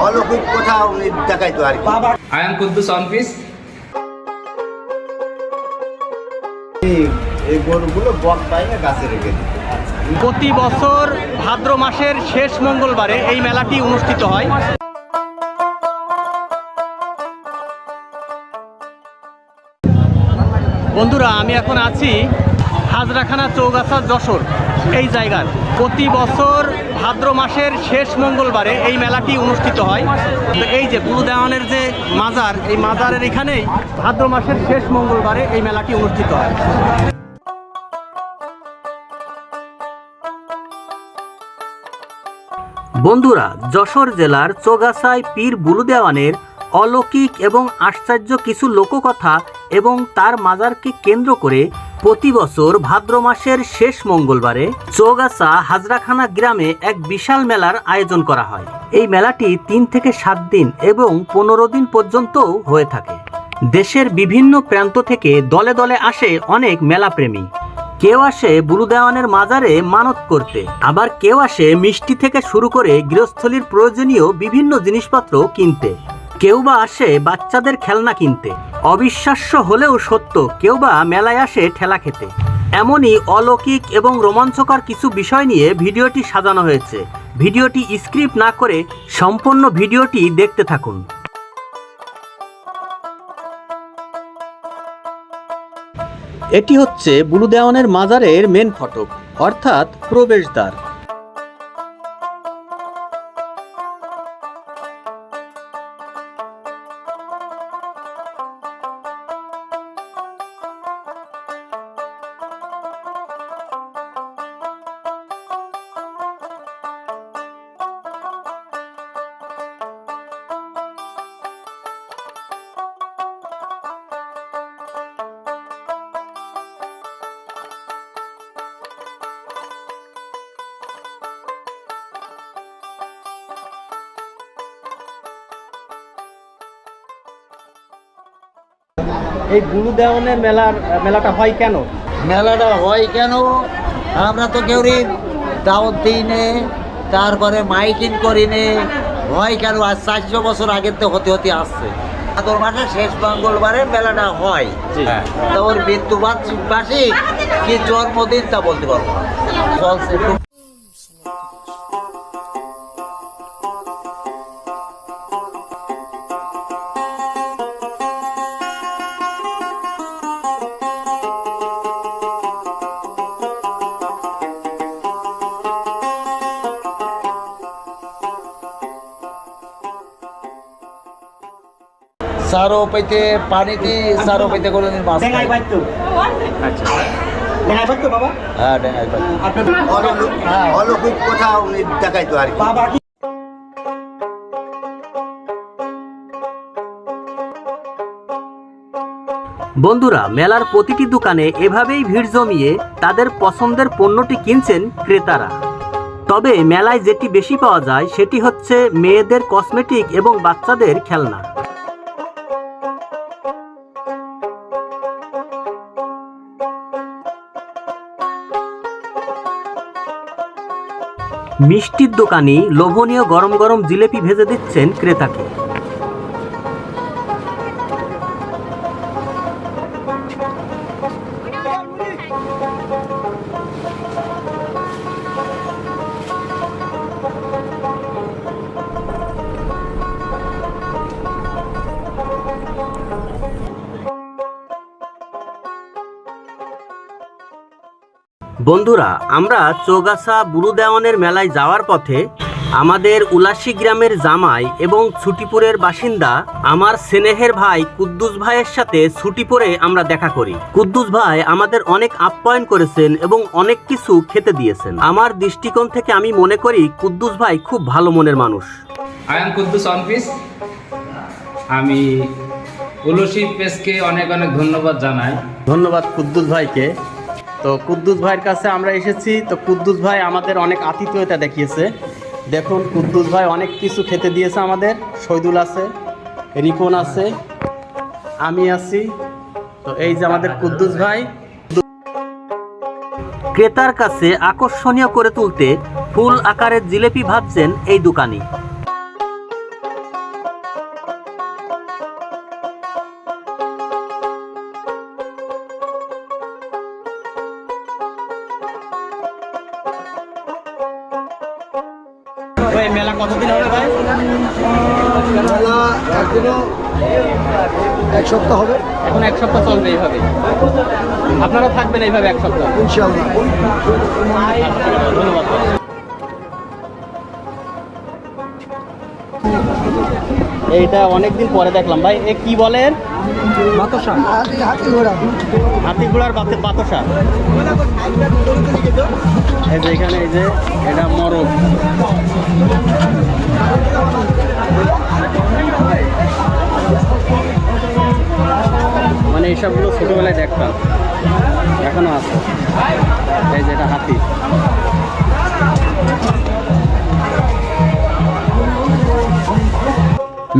অলৌকিক কথা উনি দেখাইতো আর কি। I am Kuddus on piece. এই গরুগুলো বক পাইনে গাছে রেখে দিত। প্রতি বছর ভাদ্র মাসের শেষ মঙ্গলবারে এই মেলাটি অনুষ্ঠিত হয়। বন্ধুরা, আমি এখন আছি হাজরাখানা চৌগাছা যশোর এই জায়গার। প্রতি বছর ভাদ্র মাসের শেষ মঙ্গলবারে এই মেলাটি অনুষ্ঠিত হয়। তো এই যে গুরু দেওয়ানের যে মাজার, এই মাজারের এখানেই ভাদ্র মাসের শেষ মঙ্গলবারে এই মেলাটি অনুষ্ঠিত হয়। বন্ধুরা, যশোর জেলার চৌগাছায় পীর বুলু দেওয়ানের অলৌকিক এবং আশ্চর্য কিছু লোককথা এবং তার মাজারকে কেন্দ্র করে প্রতি বছর ভাদ্র মাসের শেষ মঙ্গলবারে চৌগাছা হাজরাখানা গ্রামে এক বিশাল মেলার আয়োজন করা হয়। এই মেলাটি 3 থেকে 7 দিন এবং 15 দিন পর্যন্ত হয়ে থাকে। দেশের বিভিন্ন প্রান্ত থেকে দলে দলে আসে অনেক মেলাপ্রেমী। কেউ আসে বুলু দেওয়ানের মাজারে মানত করতে, আবার কেউ আসে মিষ্টি থেকে শুরু করে গৃহস্থলীর প্রয়োজনীয় বিভিন্ন জিনিসপত্র কিনতে, কেউ বা আসে বাচ্চাদের খেলনা কিনতে। অবিশ্বাস্য হলেও সত্য, কেউ বা মেলায় আসে ঠেলা খেতে। এমনই অলৌকিক এবং রোমাঞ্চকর কিছু বিষয় নিয়ে ভিডিওটি সাজানো হয়েছে। ভিডিওটি স্ক্রিপ্ট না করে সম্পূর্ণ ভিডিওটি দেখতে থাকুন। এটি হচ্ছে বুলু দেওয়ানের মাজারের মেন ফটক, অর্থাৎ প্রবেশদ্বার। এই বুলু দেওয়ানের মেলাটা হয় কেন? মেলাটা হয় কেন? আমরা তো কেউ দাওয়াত দিই নে, তারপরে মাইকিং করি নে। হয় কেন? আজ 400 বছর আগের তো হতে হতে আসছে। ভাদ্র মাসের শেষ মঙ্গলবারে মেলাটা হয়। তা ওর মৃত্যুবার্ষিক কি জন্মদিন তা বলতে পারবো না। চলছে সারো পাইতে পানিতে সারো পাইতে করে মাছ খাই। আচ্ছা, দেখাই পাইতো বাবা? হ্যাঁ, দেখাই পাইতো। অলৌকিক কথা উনি দেখাইতো আর কি। বন্ধুরা, মেলার প্রতিটি দোকানে এভাবেই ভিড় জমিয়ে তাদের পছন্দের পণ্যটি কিনছেন ক্রেতারা। তবে মেলায় যেটি বেশি পাওয়া যায় সেটি হচ্ছে মেয়েদের কসমেটিক এবং বাচ্চাদের খেলনা। মিষ্টির দোকানি লোভনীয় গরম গরম জিলেপি ভেজে দিচ্ছেন ক্রেতাকে। বন্ধুরা, আমরা চৌগাছা বুলু দেওয়ানের মেলায় যাওয়ার পথে আমাদের উলাসী গ্রামের জামাই এবং ছুটিপুরের বাসিন্দা আমার স্নেহের ভাই কুদ্দুস ভাইয়ের সাথে ছুটিপুরে আমরা দেখা করি। কুদ্দুস ভাই আমাদের অনেক আপ্যায়ন করেছেন এবং অনেক কিছু খেতে দিয়েছেন। আমার দৃষ্টিকোণ থেকে আমি মনে করি কুদ্দুস ভাই খুব ভালো মনের মানুষ। I am Kuddus on piece. আমি উলসী পেজকে অনেক অনেক ধন্যবাদ জানাই। ধন্যবাদ কুদ্দুস ভাইকে। তো কুদ্দুস ভাইয়ের কাছে আমরা এসেছি। তো কুদ্দুস ভাই আমাদের অনেক আতিথেয়তা দেখিয়েছে। দেখুন, কুদ্দুস ভাই অনেক কিছু খেতে দিয়েছে আমাদের। শহীদুল আছে, রিপন আছে, আমি আছি। তো এই যে আমাদের কুদ্দুস ভাই। ক্রেতার কাছে আকর্ষণীয় করে তুলতে ফুল আকারের জিলেপি ভাজছেন এই দোকানি। কতদিন হবে ভাই? মেলা এখনো এক সপ্তাহ হবে এখন এক সপ্তাহ চলবে এইভাবে। আপনারা থাকবেন এইভাবে এক সপ্তাহ? ইনশাআল্লাহ। ধন্যবাদ। এইটা অনেকদিন পরে দেখলাম ভাই, এ কি বলেন? বাতাসা, হাতি ঘোড়া। হাতি ঘোড়ার বাতাসা। এই যে এখানে এই যে এটা মরক। মানে এইসবগুলো ছোটবেলায় দেখতাম, এখনো আছে। এই যে এটা হাতি।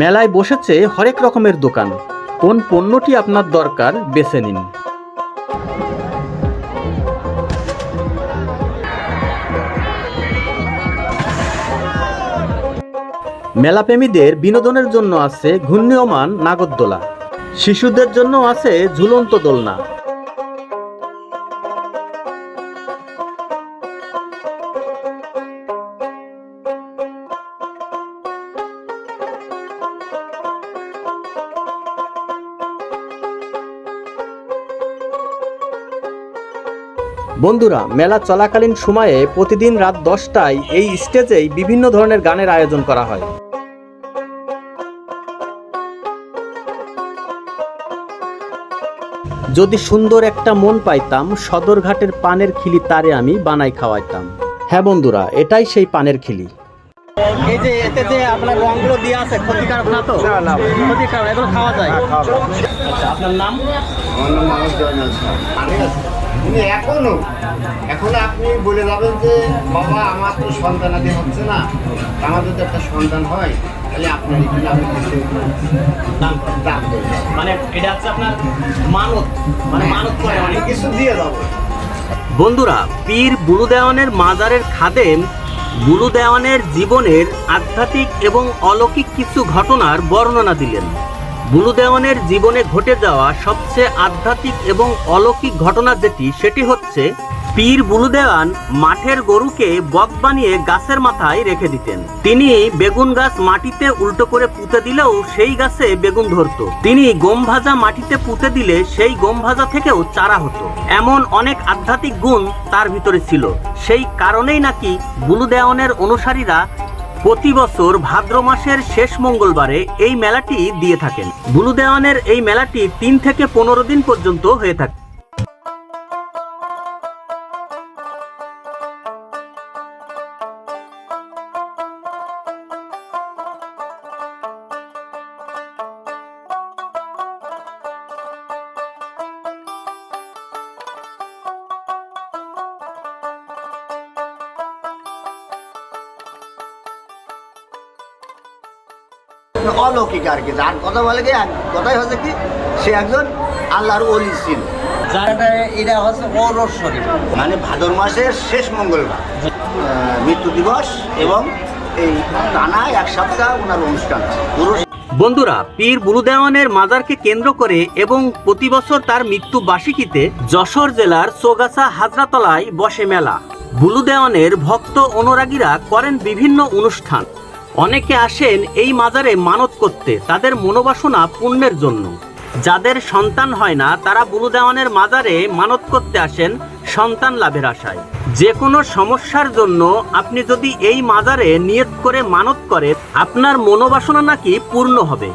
মেলায় বসেছে হরেক রকমের দোকান। কোন পণ্যটি আপনার দরকার বেছে নিন। মেলাপ্রেমীদের বিনোদনের জন্য আছে ঘূর্ণীয়মান নাগরদোলা, শিশুদের জন্য আছে ঝুলন্ত দোলনা। বন্ধুরা, মেলা চলাকালীন সময়ে প্রতিদিন রাত 10টায় এই স্টেজেই বিভিন্ন ধরনের গানের আয়োজন করা হয়। যদি সুন্দর একটা মন পাইতাম, সদরঘাটের পানের খিলি তারে আমি বানাই খাওয়াইতাম। হ্যাঁ বন্ধুরা, এটাই সেই পানের খিলি। এই যে এতে যে আপনার রংগুলো দিয়ে আছে, ক্ষতিকারক না তো? না, ক্ষতিকারক, এগুলো খাওয়া যায়। আচ্ছা, আপনার নাম? আমার নাম মোহাম্মদ জয়নাল শাহ। উনি এখনো আপনি বলে যাবেন যে বাবা আমার তো সন্তানাদি হচ্ছে না, আমার যদি একটা সন্তান হয় তাহলে আপনার এখানে আমি কিছু দান দেব, মানে এটা হচ্ছে আপনার মানত, মানে মানত করে অনেক কিছু দিয়ে যাবো। বন্ধুরা, পীর বুলু দেওয়ানের মাজারের খাদেম বুলু দেওয়ানের জীবনের আধ্যাত্মিক এবং অলৌকিক কিছু ঘটনার বর্ণনা দিলেন। বুলু দেওয়ানের জীবনে ঘটে যাওয়া সবচেয়ে আধ্যাত্মিক এবং অলৌকিক ঘটনা সেটি হচ্ছে পীর বুলু দেওয়ান মাঠের গরুকে বক বানিয়ে গাছের মাথায় রেখে দিতেন। তিনি বেগুন গাছ মাটিতে উল্টো করে পুঁতে দিলেও সেই গাছে বেগুন ধরতো। তিনি গম ভাজা মাটিতে পুঁতে দিলে সেই গম ভাজা থেকেও চারা হতো। এমন অনেক আধ্যাত্মিক গুণ তার ভিতরে ছিল। সেই কারণেই নাকি বুলু দেওয়ানের অনুসারীরা প্রতি বছর ভাদ্র মাসের শেষ মঙ্গলবারে এই মেলাটি দিয়ে থাকেন। বুলু দেওয়ানের এই মেলাটি 3 থেকে 15 দিন পর্যন্ত হয়ে থাকে। অলৌকিক আর কি, যার কথা বলে কি কথাই হচ্ছে কি সে একজন আল্লাহর ওলি ছিল। এটা হচ্ছে ওরস শরীফ, মানে ভাদর মাসের শেষ মঙ্গলবার মৃত্যু দিবস, এবং এই টানা 1 সপ্তাহ ওনার অনুষ্ঠান পুরো। বন্ধুরা, পীর বুলু দেওয়ানের মাজারকে কেন্দ্র করে এবং প্রতি বছর তার মৃত্যু বার্ষিকীতে যশোর জেলার চৌগাছা হাজরাতলায় বসে মেলা। বুলু দেওয়ানের ভক্ত অনুরাগীরা করেন বিভিন্ন অনুষ্ঠান। অনেকে আসেন এই মাজারে মানত করতে, তাদের মনোবাসনা পূর্ণের জন্য। যাদের সন্তান হয় না তারা বুলু দেওয়ানের মাজারে মানত করতে আসেন সন্তান লাভের আশায়। যে কোনো সমস্যার জন্য আপনি যদি এই মাজারে নিয়ত করে মানত করেন, আপনার মনোবাসনা নাকি পূর্ণ হবে।